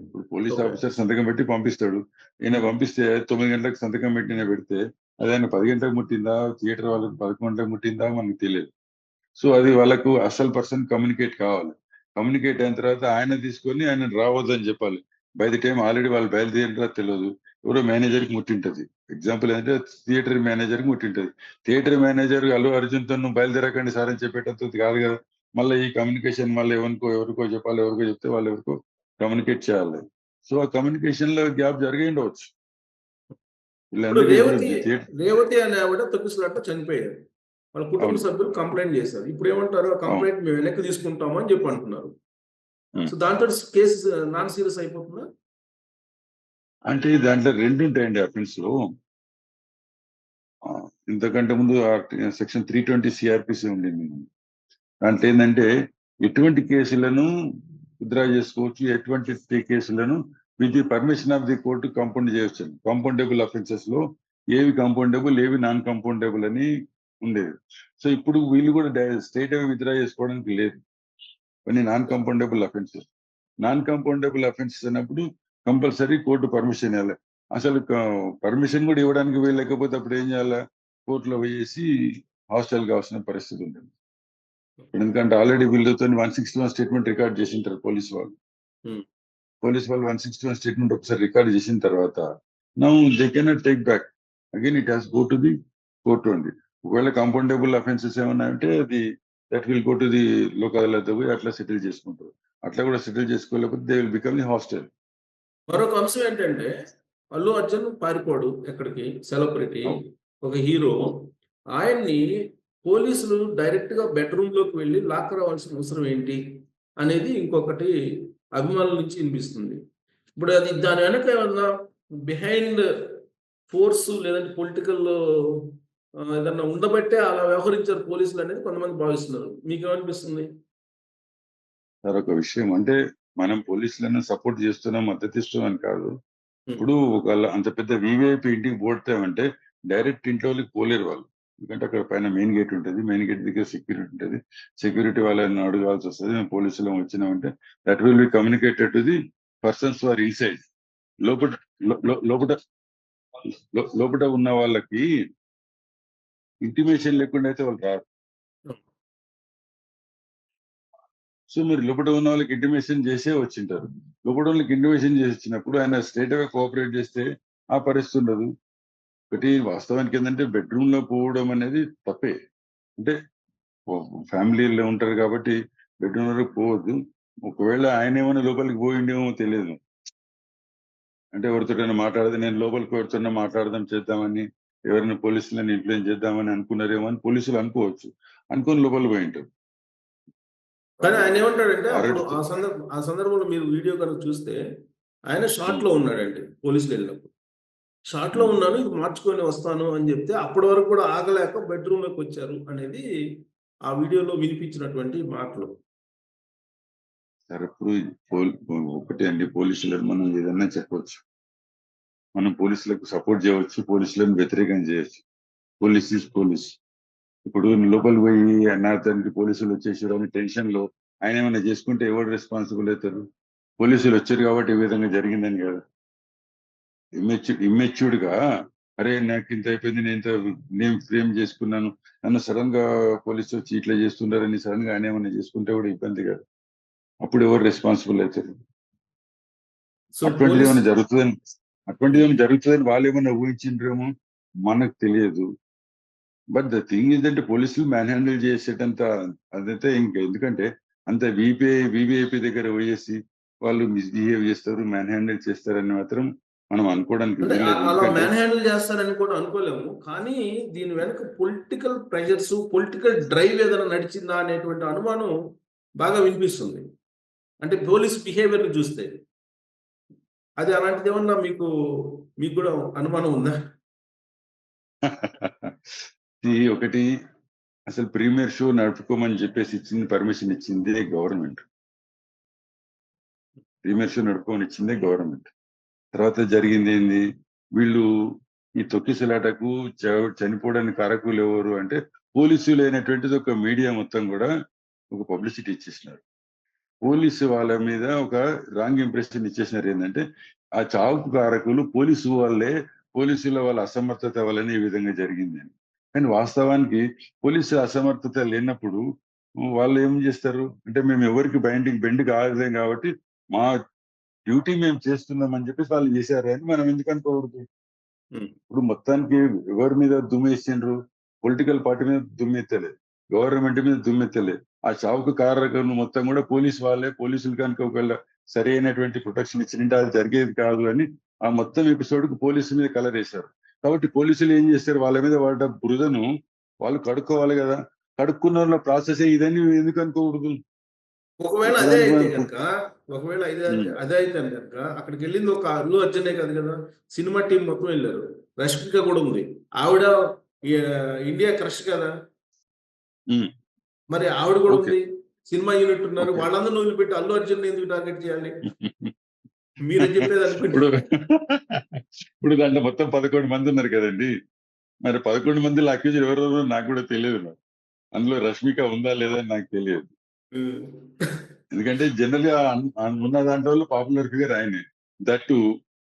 ఇప్పుడు పోలీస్ ఓకే. ఆఫీసర్ సంతకం పెట్టి పంపిస్తాడు. ఈయన పంపిస్తే 9 గంటలకు సంతకం పెట్టిన పెడితే అది ఆయన 10 గంటలకు ముట్టిందా, థియేటర్ వాళ్ళకి 11 గంటలకు ముట్టిందా మనకు తెలియదు. సో అది వాళ్ళకు అసలు పర్సన్ కమ్యూనికేట్ కావాలి. కమ్యూనికేట్ అయిన తర్వాత ఆయన తీసుకొని ఆయన రావద్దని చెప్పాలి. బై ది టైం ఆల్రెడీ వాళ్ళు బయలుదేరినరా తెలియదు, ఎవరో మేనేజర్ కి ముట్టింటది. ఎగ్జాంపుల్ ఏంటంటే థియేటర్ మేనేజర్ కి ముట్టింటది. థియేటర్ మేనేజర్ అల్లు అర్జున్ తో నువ్వు బయలుదేరకండి సార్ అని చెప్పేటంత కాదు కదా. మళ్ళీ ఈ కమ్యూనికేషన్ మళ్ళీ ఎవరికో చెప్పాలి, ఎవరికో చెప్తే వాళ్ళు ఎవరికో కమ్యూనికేట్ చేయాలి. సో ఆ కమ్యూనికేషన్ లో గ్యాప్ జరిగి ఉండవచ్చు. ఇప్పుడు వీళ్ళందరికీ ఇప్పుడు థియేటర్. రేవతి అనే ఆవిడ తొక్కిసలాట చనిపోయారు. వాళ్ళ కుటుంబ అవును. సభ్యులు కంప్లైంట్ చేశారు. ఇప్పుడు ఏమంటారు? ఆ అవును. కంప్లైంట్ మేము వెనక్కి తీసుకుంటాము అని చెప్పి అంటున్నారు. ఉం. సో దాంతో కేసు నాన్ సీరియస్ అయిపోతుందా? అంటే దాంట్లో రెండు ఉంటాయండి అఫెన్స్ లో. ఇంతకంటే ముందు సెక్షన్ 320 సిఆర్పిసి ఉండింది. దాంట్లో ఏంటంటే ఎటువంటి కేసులను విత్డ్రా చేసుకోవచ్చు, ఎటువంటి కేసులను with the permission of the court compound చేయొచ్చు. కంపౌండబుల్ అఫెన్సెస్ లో ఏవి కంపౌండబుల్, ఏవి నాన్ కంపౌండబుల్ అని ఉండేది. సో ఇప్పుడు వీళ్ళు కూడా స్ట్రైట్ అవే విత్డ్రా చేసుకోవడానికి లేదు, కొన్ని non compoundable offences. Non compoundable offences అన్నప్పుడు కంపల్సరీ కోర్టు పర్మిషన్ ఇవ్వాలి. అసలు పర్మిషన్ కూడా ఇవ్వడానికి వీళ్ళకపోతే అప్పుడు ఏం చేయాలి? కోర్టులో పోయేసి హాస్టల్ కావాల్సిన పరిస్థితి ఉంటుంది. ఎందుకంటే ఆల్రెడీ వీళ్ళతో 161 స్టేట్మెంట్ రికార్డ్ చేసి ఉంటారు పోలీస్ వాళ్ళు. ఉం. 161 స్టేట్మెంట్ ఒకసారి రికార్డ్ చేసిన తర్వాత now they cannot take back, again it has go to the court అండి. ఒకవేళ కంపౌండబుల్ అఫెన్సెస్ ఏమన్నా అంటే అది that will go to the Lok Adalat పోయి అట్లా సెటిల్ చేసుకుంటారు. అట్లా కూడా సెటిల్ చేసుకోలేకపోతే they will become the hostel. మరొక అంశం ఏంటంటే, అల్లు అర్జున్ పారిపోడు ఎక్కడికి, సెలబ్రిటీ, అవును. ఒక హీరో. అవును. ఆయన్ని పోలీసులు డైరెక్ట్ గా బెడ్రూమ్ లోకి వెళ్ళి లాక్ రావాల్సిన అవసరం ఏంటి అనేది ఇంకొకటి అభిమానుల నుంచి వినిపిస్తుంది. ఇప్పుడు అది దాని వెనక ఏమన్నా బిహైండ్ ఫోర్స్ లేదంటే పొలిటికల్ ఏదన్నా ఉండబట్టే అలా వ్యవహరించారు పోలీసులు అనేది కొంతమంది భావిస్తున్నారు. మీకేమనిపిస్తుంది? మరొక విషయం అంటే మనం పోలీసులను సపోర్ట్ చేస్తున్నాం, మద్దతు ఇస్తున్నాం కాదు. ఉం. ఇప్పుడు ఒకవేళ అంత పెద్ద వివిఐపి ఇంటికి పోతామంటే డైరెక్ట్ ఇంట్లోకి పోలేరు వాళ్ళు. ఎందుకంటే అక్కడ పైన మెయిన్ గేట్ ఉంటుంది, మెయిన్ గేట్ దగ్గర సెక్యూరిటీ ఉంటుంది. సెక్యూరిటీ వాళ్ళని అడగాల్సి వస్తుంది. మేము పోలీసులు వచ్చినామంటే that will be communicated to the persons are inside. లోపల లో- లో- లోపల లోపల ఉన్న వాళ్ళకి ఇంటిమేషన్ లేకుండా అయితే వాళ్ళు రారు. సో మీరు లోపల ఉన్న వాళ్ళకి ఇంటిమేషన్ చేసే వచ్చింటారు. లోపల వాళ్ళకి ఇంటిమేషన్ చేసి వచ్చినప్పుడు ఆయన స్ట్రేట్ అవే కోఆపరేట్ చేస్తే ఆ పరిస్థితి ఉండదు. ఒకటి వాస్తవానికి ఏంటంటే బెడ్రూమ్ లో పోవడం అనేది తప్పే. అంటే ఫ్యామిలీలో ఉంటారు కాబట్టి బెడ్రూమ్ వరకు పోవద్దు. ఒకవేళ ఆయన ఏమైనా లోపలికి పోయిండేమో తెలియదు. అంటే ఎవరితోటైనా మాట్లాడితే నేను లోపలికి ఎవరితోనే మాట్లాడదాం చేద్దామని ఎవరైనా పోలీసులను ఇన్ఫ్లుయెన్స్ చేద్దామని అనుకున్నారేమో అని పోలీసులు అనుకోవచ్చు, అనుకొని లోపల పోయి ఉంటారు. కానీ ఆయన ఏమంటాడంటే అప్పుడు ఆల్రెడీ ఆ సందర్భంలో మీరు వీడియో కనుక చూస్తే ఆయన షార్ట్ లో ఉన్నాడండి పోలీసులు వెళ్ళినప్పుడు. షార్ట్ లో ఉన్నాను, ఇది మార్చుకొని వస్తాను అని చెప్తే అప్పటి వరకు కూడా ఆగలేక బెడ్రూమ్ లోకి వచ్చారు అనేది ఆ వీడియోలో వినిపించినటువంటి మాటలు. సరే ఇప్పుడు ఒకటి అండి, పోలీసులకు మనం ఏదన్నా చెప్పవచ్చు, మనం పోలీసులకు సపోర్ట్ చేయవచ్చు, పోలీసులను వ్యతిరేకం చేయొచ్చు. Police is police. ఇప్పుడు లోపలికి పోయి అన్నార్థానికి పోలీసులు వచ్చేసారు అని టెన్షన్ లో ఆయన ఏమైనా చేసుకుంటే ఎవరు రెస్పాన్సిబుల్ అవుతారు? పోలీసులు వచ్చారు కాబట్టి ఈ విధంగా జరిగిందని కాదు. ఇమ్మెచ్యూర్డ్ గా అరే నాకు ఇంత అయిపోయింది, నేను ఫ్రేమ్ చేసుకున్నాను, నన్ను సడన్ గా పోలీసు వచ్చి ఇట్లా చేస్తున్నారని సడన్ గా ఆయన ఏమైనా చేసుకుంటే కూడా ఇబ్బంది కాదు. అప్పుడు ఎవరు రెస్పాన్సిబుల్ అవుతారు? సో అటువంటిది ఏమైనా జరుగుతుందని వాళ్ళు ఏమైనా ఊహించిండ్రేమో మనకు తెలియదు. బట్ ద థింగ్ ఏంటంటే పోలీసులు మ్యాన్ హ్యాండిల్ చేసేటంత అదైతే ఇంకా, ఎందుకంటే అంత వివిఐపి దగ్గర పోయేసి వాళ్ళు మిస్బిహేవ్ చేస్తారు, మ్యాన్ హ్యాండిల్ చేస్తారని మాత్రం మనం అనుకోవడానికి అంటే వీల్లేదు. అలా ఎందుకంటే మ్యాన్ హ్యాండిల్ చేస్తారని కూడా అనుకోలేము. కానీ దీని వెనక పొలిటికల్ ప్రెషర్స్, పొలిటికల్ డ్రైవ్ ఏదైనా నడిచిందా అనేటువంటి అనుమానం బాగా వినిపిస్తుంది. అంటే పోలీస్ బిహేవియర్ చూస్తే అది అలాంటిది ఏమన్నా మీకు కూడా అనుమానం ఉందా? ఒకటి, అసలు ప్రీమియర్ షో నడుపుకోమని చెప్పేసి పర్మిషన్ ఇచ్చింది గవర్నమెంట్. ప్రీమియర్ షో నడుపుకోమని ఇచ్చిందే గవర్నమెంట్. తర్వాత జరిగింది ఏంది, వీళ్ళు ఈ తొక్కిసలాటకు చనిపోవడానికి కారకులు ఎవరు అంటే పోలీసులు అయినటువంటిది ఒక మీడియా మొత్తం కూడా ఒక పబ్లిసిటీ ఇచ్చేసినారు. పోలీసు వాళ్ళ మీద ఒక రాంగ్ ఇంప్రెషన్ ఇచ్చేసినారు. ఏంటంటే ఆ చావుకు కారకులు పోలీసుల వాళ్ళ అసమర్థత వల్లనే ఈ విధంగా జరిగింది అని. కానీ వాస్తవానికి పోలీసు అసమర్థత లేనప్పుడు వాళ్ళు ఏం చేస్తారు అంటే, మేము ఎవరికి బెండ్ కాలేం కాబట్టి మా డ్యూటీ మేము చేస్తున్నాం అని చెప్పేసి వాళ్ళు చేశారు అని మనం ఎందుకు అనుకోకూడదు? ఇప్పుడు మొత్తానికి ఎవరి మీద దుమ్మెసిండ్రు? పొలిటికల్ పార్టీ మీద దుమ్మెత్తలేదు, గవర్నమెంట్ మీద దుమ్మెత్తలేదు. ఆ చావుకు కారకులు మొత్తం కూడా పోలీసులు కనుక ఒకవేళ సరైనటువంటి ప్రొటెక్షన్ ఇచ్చినంటే అది జరిగేది కాదు అని ఆ మొత్తం ఎపిసోడ్ కు పోలీసు మీద కలర్ వేశారు. కాబట్టి పోలీసులు ఏం చేస్తారు, వాళ్ళ మీద పడ్డ బురదను వాళ్ళు కడుక్కోవాలి కదా. కడుక్కున్న ప్రాసెస్ ఇదని ఎందుకు అనుకోకూడదు? ఒకవేళ అదే ఎప్పుడంటే అయితే మనం కనుక అదే అయితే కనుక అక్కడికి వెళ్ళింది ఒక అల్లు అర్జునే కాదు కదా, సినిమా టీం మొత్తం వెళ్ళారు. రష్మిక కూడా ఉంది. ఆవిడ ఇండియా క్రష్ కదా, మరి ఆవిడ కూడా ఓకే ఉంది. సినిమా యూనిట్ ఉన్నారు. ఓకే వాళ్ళందరూ వదిలిపెట్టి అల్లు అర్జున్ ఎందుకు టార్గెట్ చేయాలి? మీరు చెప్పేది అనుకోండి. ఇప్పుడు దాంట్లో మొత్తం 11 మంది ఉన్నారు కదండి. మరి 11 మందిలో అక్యూజర్ ఎవరెవరో నాకు కూడా తెలియదు. అందులో రష్మిక ఉందా లేదా అని నాకు తెలియదు. ఎందుకంటే జనరల్ గా ఉన్న దాంట్లో పాపులర్ ఫిగర్ ఆయనే. దట్టు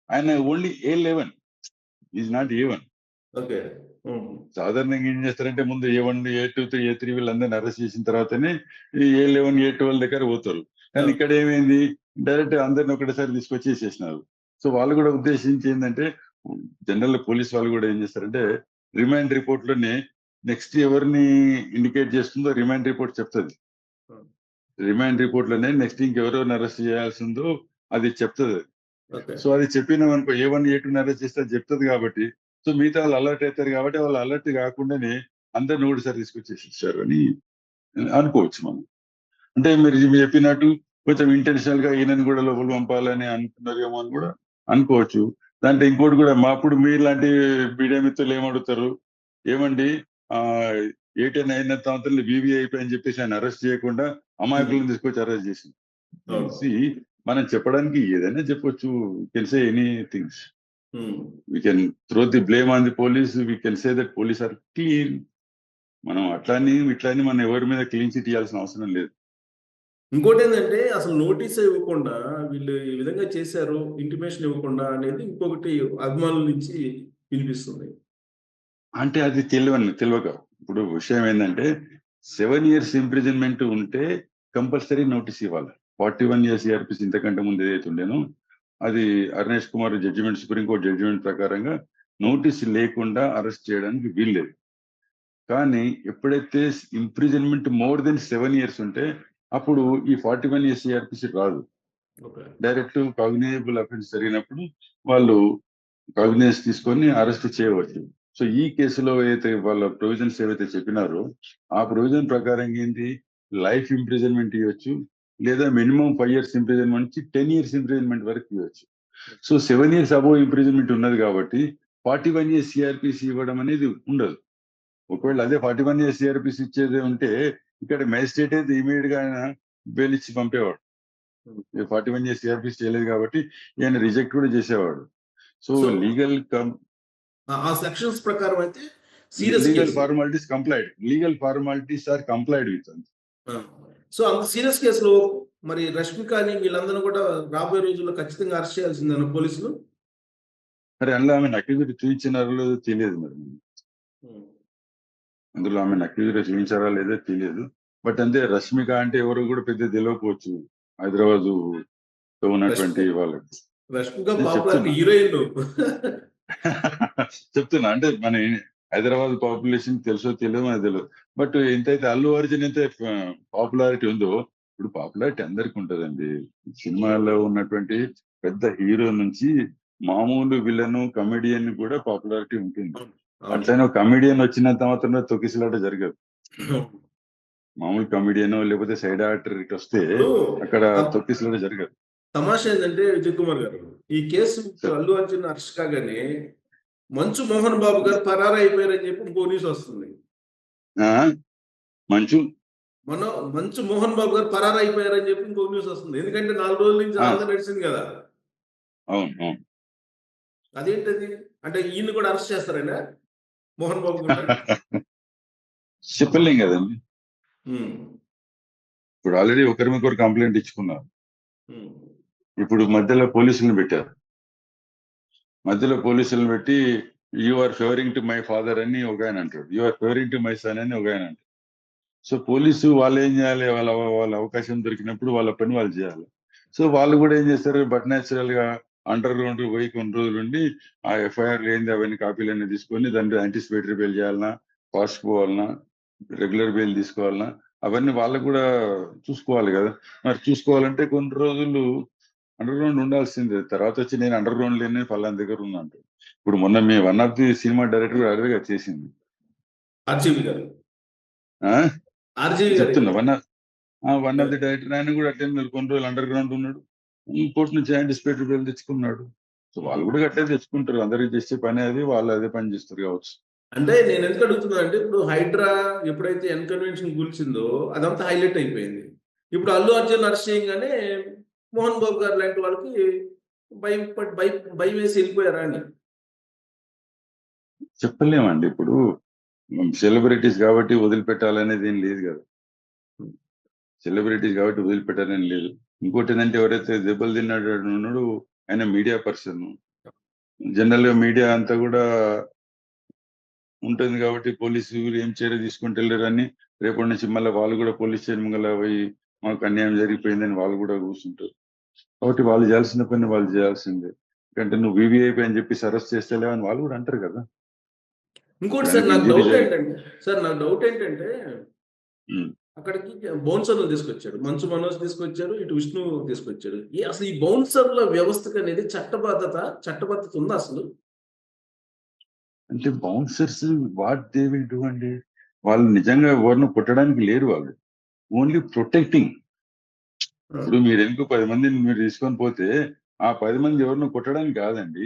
ఆయన only A11, is not A1. Okay. సాధారణంగా ఏం చేస్తారంటే ముందు A1, A2, A3 వీళ్ళందరినీ అరెస్ట్ చేసిన తర్వాతనే ఈ A11, A12 దగ్గర పోతారు. కానీ ఇక్కడ ఏమైంది, డైరెక్ట్ అందరిని ఒకటేసారి తీసుకొచ్చి చేసేసినారు. సో వాళ్ళు కూడా ఉద్దేశించి ఏంటంటే, జనరల్ పోలీస్ వాళ్ళు కూడా ఏం చేస్తారంటే రిమాండ్ రిపోర్ట్ లోనే నెక్స్ట్ ఎవరిని ఇండికేట్ చేస్తుందో రిమాండ్ రిపోర్ట్ చెప్తుంది. రిమాండ్ రిపోర్ట్ లోనే నెక్స్ట్ ఇంకెవరెవరిని అరెస్ట్ చేయాల్సిందో అది చెప్తుంది. సో అది చెప్పినాం అనుకో, A1, A2 అరెస్ట్ చేస్తే అది చెప్తుంది కాబట్టి, సో మిగతా వాళ్ళు అలర్ట్ అవుతారు కాబట్టి వాళ్ళు అలర్ట్ కాకుండానే అందరిని ఒకటిసారి తీసుకొచ్చేసి ఇచ్చారు అని అనుకోవచ్చు మనం. అంటే మీరు చెప్పినట్టు కొంచెం ఇంటెన్షనల్ గా ఈయనని కూడా లోపల పంపాలని అనుకున్నారేమో అని కూడా అనుకోవచ్చు. దాంట్లో ఇంకోటి కూడా, అప్పుడు మీలాంటి మీడియా మిత్రులు ఏమడుగుతారు, ఏమండి 8 and 9 సంవత్సరాలు VVIP అని చెప్పేసి ఆయన అరెస్ట్ చేయకుండా అమాయకులను తీసుకొచ్చి అరెస్ట్ చేసింది. మనం చెప్పడానికి ఏదైనా చెప్పొచ్చు, can say any things. We can throw the blame on the police, we can say that police are clean. మనం ఇట్లాని మనం ఎవరి మీద క్లీన్ చిట్ ఇవ్వాల్సిన అవసరం లేదు. ఇంకోటి ఏంటంటే అసలు నోటీస్ ఇవ్వకుండా వీళ్ళు ఈ విధంగా చేశారు, ఇంటిమేషన్ ఇవ్వకుండా అనేది ఇంకొకటి అభిమానుల నుంచి వినిపిస్తుంది. అంటే అది తెలియక ఇప్పుడు విషయం ఏంటంటే 7 years ఇంప్రిజన్మెంట్ ఉంటే కంపల్సరీ నోటీస్ ఇవ్వాలి. 41 years CRPC ఇంతకంటే ముందు ఏదైతే ఉండేనో అది Arunesh Kumar judgment, supreme court judgment ప్రకారంగా నోటీస్ లేకుండా అరెస్ట్ చేయడానికి వీల్లేదు. కానీ ఎప్పుడైతే ఇంప్రిజన్మెంట్ మోర్ దెన్ 7 years ఉంటే అప్పుడు ఈ 41 years CRPC రాదు. డైరెక్ట్ కాగ్నిజబుల్ అఫెన్స్ జరిగినప్పుడు వాళ్ళు కాగ్నిజెన్స్ తీసుకొని అరెస్ట్ చేయవచ్చు. సో ఈ కేసులో ఏదైతే వాళ్ళ ప్రొవిజన్స్ ఏవైతే చెప్పినారో ఆ ప్రొవిజన్ ప్రకారం ఏంటి, లైఫ్ ఇంప్రిజన్మెంట్ ఇవ్వచ్చు, లేదా మినిమం 5 years ఇంప్రిజన్మెంట్ నుంచి 10 years ఇంప్రిజన్మెంట్ వరకు ఇవ్వచ్చు. సో 7 years అబోవ్ ఇంప్రిజన్మెంట్ ఉన్నది కాబట్టి 41 years సిఆర్పిసి ఇవ్వడం అనేది ఉండదు. ఒకవేళ అదే 41 years సిఆర్పిసి ఇచ్చేది ఉంటే ఇక్కడ మేజిస్ట్రేట్ అయితే ఇమీడియట్ గా ఆయన బెయిల్ ఇచ్చి పంపేవాడు. 41 years సిఆర్పిసి చేయలేదు కాబట్టి ఈయన రిజెక్ట్ కూడా చేసేవాడు. సో So, లీగల్ ఆ సెక్షన్స్ ప్రకారం అయితే serious legal case. Formalities complied, legal formalities are complied with. So అంత సీరియస్ కేసులో మరి రష్మికని వీళ్ళందరూ కూడా రాబోయే రోజుల్లో ఖచ్చితంగా అరెస్ట్ చేయాల్సిందేనా పోలీసులు? మరి అందులో ఆమె అక్యూజ్డ్ చూపించినారో లేదో తెలియదు. మరి అందులో ఆమె అక్యూజ్డ్ చూపించారా లేదో తెలియదు. బట్ అంతే, రష్మిక అంటే ఎవరు కూడా పెద్ద తెలియకపోవచ్చు హైదరాబాద్ ఉన్నటువంటి వాళ్ళకి. రష్మిక నేను పాపులర్ చెప్తున్నా. హీరోయిన్. చెప్తున్నా అంటే మన హైదరాబాద్ పాపులేషన్ తెలుసో తెలియదు మనకు తెలియదు. బట్ ఎంతైతే అల్లు అర్జున్ ఎంత పాపులారిటీ ఉందో, ఇప్పుడు పాపులారిటీ అందరికి ఉంటదండి. సినిమాలో ఉన్నటువంటి పెద్ద హీరో నుంచి మామూలు విలను కమెడియన్ కూడా పాపులారిటీ ఉంటుంది. అట్లనే కమెడియన్ వచ్చినంత మాత్రం తొక్కిసలాట జరగదు. మామూలు కమెడియన్ లేకపోతే సైడ్ యాక్టర్ ఇటు వస్తే అక్కడ తొక్కిసలాట జరగదు. తమాషా ఏంటంటే విజయ్ కుమార్ గారు, ఈ కేసు అల్లు అర్జున్ అరెస్ట్ కాగానే మంచు మోహన్ బాబు గారు పరారు అయిపోయారని చెప్పి ఇంకో న్యూస్ వస్తుంది. మంచు మోహన్ బాబు గారు పరారు అయిపోయారని చెప్పి ఇంకో న్యూస్ వస్తుంది. ఎందుకంటే 4 రోజుల నుంచి ఆంధ్ర నడిచింది కదా. అవును. అదేంటది? అంటే ఈయన కూడా అరెస్ట్ చేస్తారైనా మోహన్ బాబు కూడా? చెప్పలేం కదండి. ఇప్పుడు ఆల్రెడీ ఒకరికొకరు కంప్లైంట్ ఇచ్చుకున్నారు. ఇప్పుడు మధ్యలో పోలీసులను పెట్టారు. మధ్యలో పోలీసులను పెట్టి you are favouring to my father అని ఒక ఆయన అంటాడు, you are favouring to my son అని ఒక ఆయన అంటాడు. సో పోలీసు వాళ్ళు ఏం చేయాలి, వాళ్ళ అవకాశం దొరికినప్పుడు వాళ్ళ పని వాళ్ళు చేయాలి. సో వాళ్ళు కూడా ఏం చేస్తారు, బట్ న్యాచురల్ గా అండర్ గ్రౌండ్ పోయి కొన్ని రోజులు ఉండి ఆ ఎఫ్ఐఆర్ ఏంది అవన్నీ కాపీలన్నీ తీసుకొని దాన్ని యాంటిసిపేటరీ బెయిల్ చేయాలన్నా, ఫాస్ట్ పోవాలన్నా, రెగ్యులర్ బెయిల్ తీసుకోవాలన్నా, అవన్నీ వాళ్ళకు కూడా చూసుకోవాలి కదా. మరి చూసుకోవాలంటే కొన్ని రోజులు అండర్ గ్రౌండ్ ఉండాల్సిందే. తర్వాత వచ్చి నేను అండర్ గ్రౌండ్ లేని ఫలానా దగ్గర ఉన్నా అంటే, ఇప్పుడు మొన్న మీ one of the cinema director అడవిగా చేసింది చెప్తున్నా. వన్ ఆఫ్ ది డైరెక్టర్ ఆయన కూడా అట్లే కొన్ని రోజులు అండర్ గ్రౌండ్ ఉన్నాడు, కోర్టు నుంచి యాంటిసిపేటరీ బెయిల్ తెచ్చుకున్నాడు. సో వాళ్ళు కూడా అట్లే తెచ్చుకుంటారు. అందరికి చేసే పని అది, వాళ్ళు అదే పని చేస్తారు కావచ్చు. అంటే నేను ఎందుకు అడుగుతున్నా అంటే, ఇప్పుడు హైడ్రా ఎప్పుడైతే ఎన్కన్వెన్షన్ కూల్చిందో అదంతా హైలైట్ అయిపోయింది. ఇప్పుడు అల్లు అర్జున్ అరెస్ట్ చేయగానే మోహన్ బాబు గారు లాంటి వాళ్ళకి భయం వేసి వెళ్ళిపోయారా అని చెప్పలేమండి. ఇప్పుడు సెలబ్రిటీస్ కాబట్టి వదిలిపెట్టాలనేది ఏం లేదు కదా. సెలబ్రిటీస్ కాబట్టి వదిలిపెట్టాలని లేదు. ఇంకోటి ఏంటంటే, ఎవరైతే దెబ్బలు తిన్నాడు ఆయన మీడియా పర్సన్. జనరల్ గా మీడియా అంతా కూడా ఉంటుంది కాబట్టి పోలీసు ఏం చర్య తీసుకుంటే వెళ్ళారని రేపటి నుంచి మళ్ళీ వాళ్ళు కూడా పోలీస్ స్టేషన్ గల పోయి మాకు అన్యాయం జరిగిపోయిందని వాళ్ళు కూడా కూర్చుంటారు. కాబట్టి వాళ్ళు చేయాల్సిన పని వాళ్ళు చేయాల్సిందే. ఎందుకంటే నువ్వు వివిఐపీ అని చెప్పి అరెస్ట్ చేస్తలేవని వాళ్ళు కూడా అంటారు కదా. ఇంకోటి సార్ నాకు డౌట్ ఏంటంటే అక్కడికి బౌన్సర్లు తీసుకొచ్చాడు, మంచు మనోజ్ తీసుకొచ్చారు, ఇటు విష్ణు తీసుకొచ్చాడు. అసలు ఈ బౌన్సర్ల వ్యవస్థకు అనేది చట్టబద్ధత ఉందా అసలు? అంటే bouncers what they will do అండి. వాళ్ళు నిజంగా ఎవరిని కొట్టడానికి లేరు, వాళ్ళు ఓన్లీ ప్రొటెక్టింగ్. ఇప్పుడు మీరు ఎందుకు 10 మందిని మీరు తీసుకొని పోతే ఆ 10 మంది ఎవరిని కొట్టడానికి కాదండి,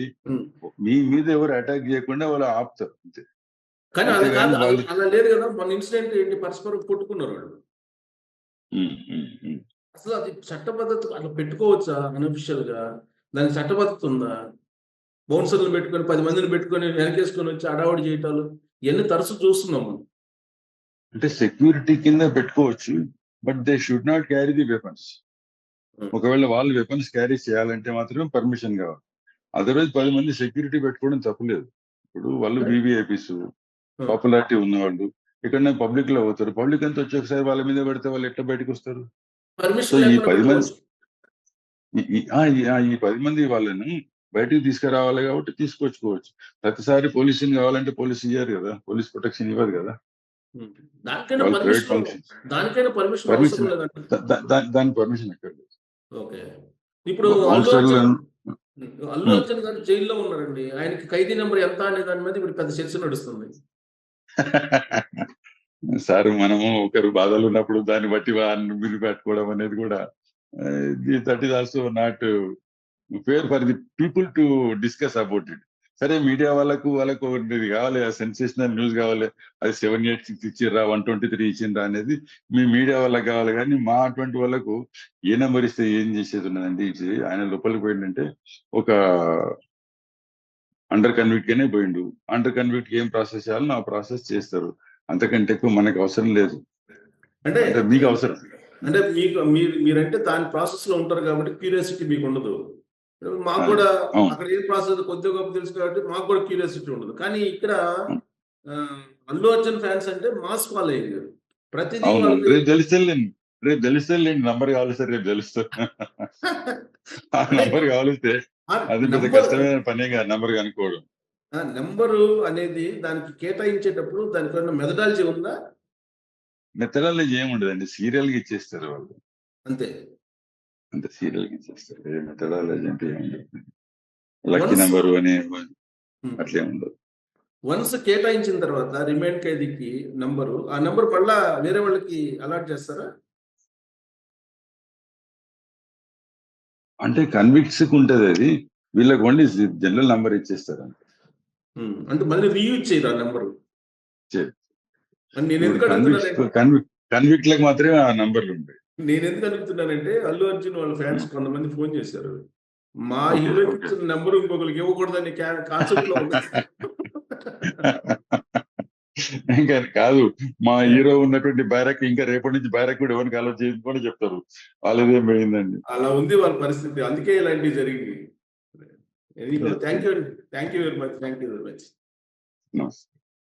మీ మీద ఎవరు అటాక్ చేయకుండా వాళ్ళు ఆపుతారు అంతే. కానీ అలా లేదు కదా. మన ఇన్సిడెంట్ ఏంటి, పరస్పరం కొట్టుకున్నారు వాళ్ళు. అసలు అది చట్టబద్ధత అట్లా పెట్టుకోవచ్చా? అన్అఫిషియల్ గా దానికి చట్టబద్ధత ఉందా? బౌన్సర్లు పెట్టుకొని 10 మందిని పెట్టుకొని వెనకేసుకొని వచ్చి అడావుడి చేయటాలు ఇవన్నీ తరచు చూస్తున్నాము. అంటే సెక్యూరిటీ కింద పెట్టుకోవచ్చు, but they should not carry the weapons. ఒకవేళ వాళ్ళు వెపన్స్ క్యారీ చేయాలంటే మాత్రమే పర్మిషన్ కావాలి. అదర్వైజ్ 10 మంది సెక్యూరిటీ పెట్టుకోవడం తప్పులేదు. ఇప్పుడు వాళ్ళు వివిఐపీస్ పాపులారిటీ ఉన్నవాళ్ళు ఎక్కడైనా పబ్లిక్ లో పోతారు. పబ్లిక్ అంతా వచ్చి ఒకసారి వాళ్ళ మీద పెడితే వాళ్ళు ఎట్లా బయటకు వస్తారు? సో ఈ 10 మంది వాళ్ళని బయటకు తీసుకురావాలి కాబట్టి తీసుకొచ్చుకోవచ్చు. ప్రతిసారి పోలీసుని కావాలంటే పోలీసు ఇయ్యారు కదా, పోలీస్ ప్రొటెక్షన్ ఇవ్వదు కదా. దానికైనా పర్మిషన్ దాని పర్మిషన్ ఎక్కడ లేదు. ఇప్పుడు అల్లు అర్జున్ గారు జైల్లో ఉన్నారండి. ఆయనకి ఖైదీ నెంబర్ ఎంత అనే దాని మీద ఇప్పుడు పెద్ద చర్చ నడుస్తుంది. సార్ మనము ఒకరు బాధలు ఉన్నప్పుడు దాన్ని బట్టి మీరు పెట్టుకోవడం అనేది కూడా that is also not fair for the people to discuss about it. సరే మీడియా వాళ్ళకు ఇది కావాలి, సెన్సేషనల్ న్యూస్ కావాలి, అది 786 ఇచ్చిర్రా 123 ఇచ్చిండ్రా అనేది మీ మీడియా వాళ్ళకి కావాలి. కానీ మా అటువంటి వాళ్ళకు ఏ నెంబర్ ఇస్తే ఏం చేసేది ఉన్నదండి. ఆయన లోపలికి పోయిందంటే ఒక అండర్ కన్విక్ట్ గానే పోయిండు. అండర్ కన్విక్ట్ ఏం ప్రాసెస్ చేయాలో ఆ ప్రాసెస్ చేస్తారు. అంతకంటే ఎక్కువ మనకు అవసరం లేదు. అంటే మీకు అవసరం అంటే మీరంటే దాని ప్రాసెస్ లో ఉంటారు కాబట్టి క్యూరియాసిటీ మీకు ఉండదు. మాకు కూడా అక్కడ ఏం ప్రాసెస్ కొద్దిగా గొప్ప తెలుసు కాబట్టి మాకు కూడా క్యూరియాసిటీ ఉండదు. కానీ ఇక్కడ అల్లు అర్జున్ ఫ్యాన్స్ అంటే మాస్ ఫాలోయింగ్. ప్రతిదీ రేపు తెలుస్తేలేండి. నంబర్ కావాలి సార్, రేపు తెలుస్తుంది. ఆ నంబర్ కావాలిస్తే అది పెద్ద కష్టమైన పనే కాదు నంబర్ కనుక్కోవడం. నెంబరు అనేది దానికి కేటాయించేటప్పుడు దానిపైన మెథడాలజీ ఉందా? మెథడాలజీ ఏముండదండి, సీరియల్ గా ఇచ్చేస్తారు వాళ్ళు. అంతే సీరియల్ గా ఇచ్చేస్తారు. ఏ మెథడాలజీ అంటే ఏముండదు. లక్కీ నెంబరు అని అట్లే ఉండదు. వన్స్ కేటాయించిన తర్వాత రిమైండ్ ఖైదీకి నంబరు, ఆ నంబర్ మళ్ళా వేరే వాళ్ళకి అలాట్ చేస్తారా? అంటే కన్విక్ట్స్ కి ఉంటది అది, వీళ్ళకి ఓన్లీ జనరల్ నంబర్ ఇచ్చేస్తారు. అంటే మళ్ళీ రీయూజ్ చేయరు ఆ నెంబరు. కన్విక్ట్ లకు మాత్రమే ఆ నంబర్లు ఉంటాయి. నేను ఎందుకు అడుగుతున్నానంటే అల్లు అర్జున్ వాళ్ళ ఫ్యాన్స్ కొంతమంది ఫోన్ చేశారు, మా హీరోకి ఇచ్చిన నెంబర్ ఇంకొకరికి ఇవ్వకూడదని కాన్సెప్ట్ లో ఉంది. ఇంకా కాదు, మా హీరో ఉన్నటువంటి బ్యారక్ ఇంకా రేపటి నుంచి బ్యారక్ కూడా ఎవరికి అలర్ట్ చేయని కూడా చెప్తారు. వాళ్ళదేం పోయిందండి. అలా ఉంది వాళ్ళ పరిస్థితి, అందుకే ఇలాంటివి జరిగింది. Thank you very much.